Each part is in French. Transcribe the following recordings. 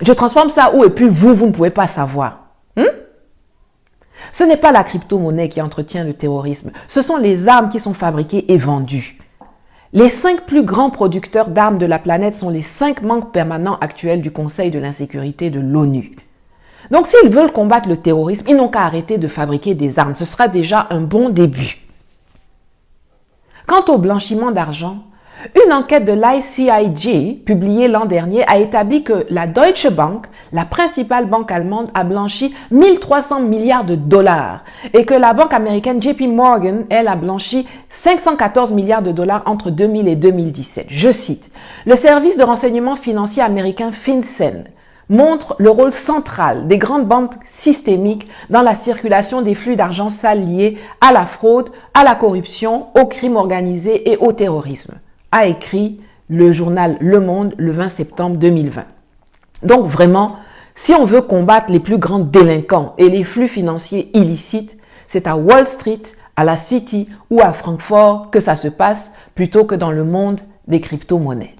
Je transforme ça où et puis vous ne pouvez pas savoir. Ce n'est pas la crypto-monnaie qui entretient le terrorisme. Ce sont les armes qui sont fabriquées et vendues. Les 5 plus grands producteurs d'armes de la planète sont les 5 membres permanents actuels du Conseil de l'insécurité de l'ONU. Donc s'ils veulent combattre le terrorisme, ils n'ont qu'à arrêter de fabriquer des armes. Ce sera déjà un bon début. Quant au blanchiment d'argent, une enquête de l'ICIJ, publiée l'an dernier, a établi que la Deutsche Bank, la principale banque allemande, a blanchi 1300 milliards de dollars et que la banque américaine JP Morgan, elle, a blanchi 514 milliards de dollars entre 2000 et 2017. Je cite, « Le service de renseignement financier américain FinCEN montre le rôle central des grandes banques systémiques dans la circulation des flux d'argent sale liés à la fraude, à la corruption, au crime organisé et au terrorisme », a écrit le journal Le Monde le 20 septembre 2020. Donc vraiment, si on veut combattre les plus grands délinquants et les flux financiers illicites, c'est à Wall Street, à la City ou à Francfort que ça se passe plutôt que dans le monde des crypto-monnaies.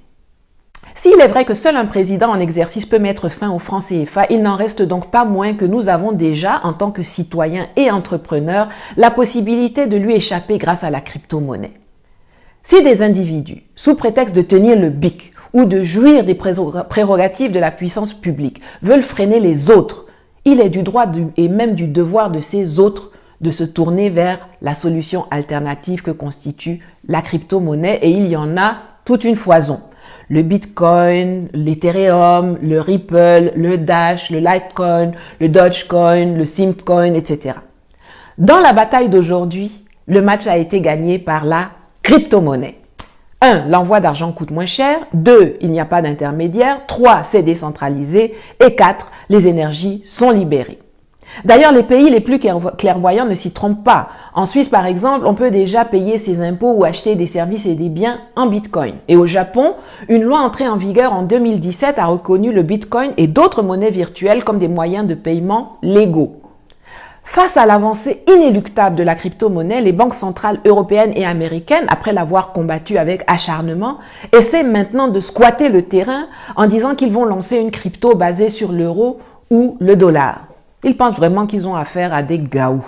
S'il est vrai que seul un président en exercice peut mettre fin au franc CFA, il n'en reste donc pas moins que nous avons déjà, en tant que citoyens et entrepreneurs, la possibilité de lui échapper grâce à la crypto-monnaie. Si des individus, sous prétexte de tenir le bic ou de jouir des prérogatives de la puissance publique, veulent freiner les autres, il est du droit et même du devoir de ces autres de se tourner vers la solution alternative que constitue la crypto-monnaie, et il y en a toute une foison. Le Bitcoin, l'Ethereum, le Ripple, le Dash, le Litecoin, le Dogecoin, le Simcoin, etc. Dans la bataille d'aujourd'hui, le match a été gagné par la crypto-monnaie. 1. L'envoi d'argent coûte moins cher. 2. Il n'y a pas d'intermédiaire. 3. C'est décentralisé. Et 4. Les énergies sont libérées. D'ailleurs, les pays les plus clairvoyants ne s'y trompent pas. En Suisse, par exemple, on peut déjà payer ses impôts ou acheter des services et des biens en Bitcoin. Et au Japon, une loi entrée en vigueur en 2017 a reconnu le Bitcoin et d'autres monnaies virtuelles comme des moyens de paiement légaux. Face à l'avancée inéluctable de la crypto-monnaie, les banques centrales européennes et américaines, après l'avoir combattue avec acharnement, essaient maintenant de squatter le terrain en disant qu'ils vont lancer une crypto basée sur l'euro ou le dollar. Ils pensent vraiment qu'ils ont affaire à des gaous.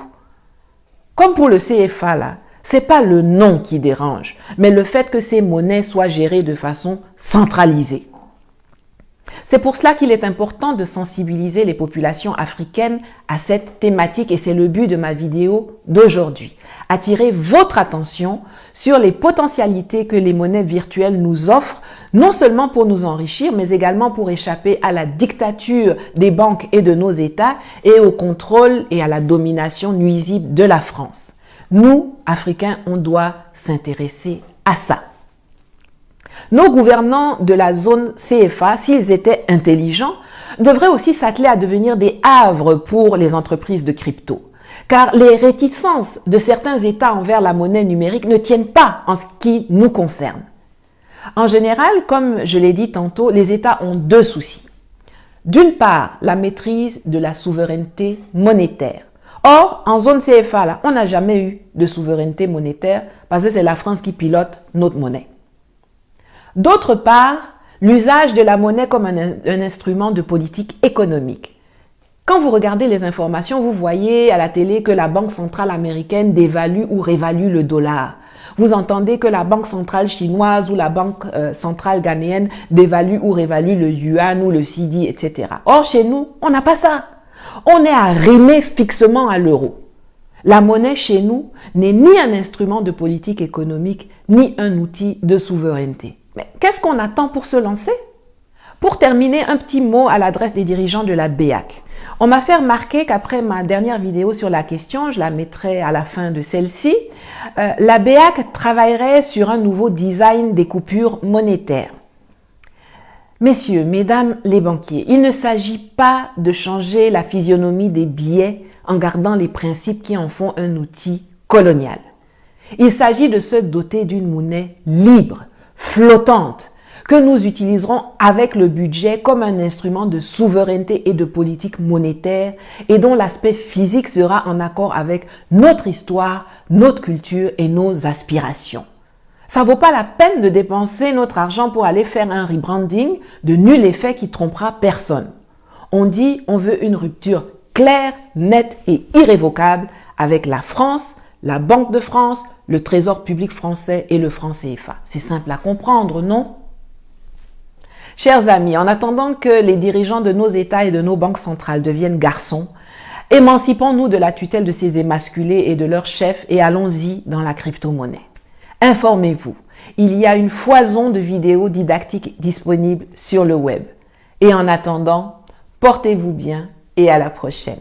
Comme pour le CFA là, c'est pas le nom qui dérange, mais le fait que ces monnaies soient gérées de façon centralisée. C'est pour cela qu'il est important de sensibiliser les populations africaines à cette thématique et c'est le but de ma vidéo d'aujourd'hui. Attirer votre attention sur les potentialités que les monnaies virtuelles nous offrent, non seulement pour nous enrichir, mais également pour échapper à la dictature des banques et de nos États et au contrôle et à la domination nuisible de la France. Nous, Africains, on doit s'intéresser à ça. Nos gouvernants de la zone CFA, s'ils étaient intelligents, devraient aussi s'atteler à devenir des havres pour les entreprises de crypto. Car les réticences de certains États envers la monnaie numérique ne tiennent pas en ce qui nous concerne. En général, comme je l'ai dit tantôt, les États ont 2 soucis. D'une part, la maîtrise de la souveraineté monétaire. Or, en zone CFA, là, on n'a jamais eu de souveraineté monétaire parce que c'est la France qui pilote notre monnaie. D'autre part, l'usage de la monnaie comme un instrument de politique économique. Quand vous regardez les informations, vous voyez à la télé que la Banque centrale américaine dévalue ou révalue le dollar. Vous entendez que la Banque centrale chinoise ou la Banque centrale ghanéenne dévalue ou révalue le yuan ou le cedi, etc. Or, chez nous, on n'a pas ça. On est arrimé fixement à l'euro. La monnaie chez nous n'est ni un instrument de politique économique, ni un outil de souveraineté. Mais qu'est-ce qu'on attend pour se lancer? Pour terminer, un petit mot à l'adresse des dirigeants de la BEAC. On m'a fait remarquer qu'après ma dernière vidéo sur la question, je la mettrai à la fin de celle-ci, la BEAC travaillerait sur un nouveau design des coupures monétaires. Messieurs, mesdames les banquiers, il ne s'agit pas de changer la physionomie des billets en gardant les principes qui en font un outil colonial. Il s'agit de se doter d'une monnaie libre, flottante, que nous utiliserons avec le budget comme un instrument de souveraineté et de politique monétaire et dont l'aspect physique sera en accord avec notre histoire, notre culture et nos aspirations. Ça vaut pas la peine de dépenser notre argent pour aller faire un rebranding de nul effet qui trompera personne. On dit on veut une rupture claire, nette et irrévocable avec la France, la Banque de France, le Trésor public français et le franc CFA. C'est simple à comprendre, non? Chers amis, en attendant que les dirigeants de nos États et de nos banques centrales deviennent garçons, émancipons-nous de la tutelle de ces émasculés et de leurs chefs et allons-y dans la crypto-monnaie. Informez-vous, il y a une foison de vidéos didactiques disponibles sur le web. Et en attendant, portez-vous bien et à la prochaine.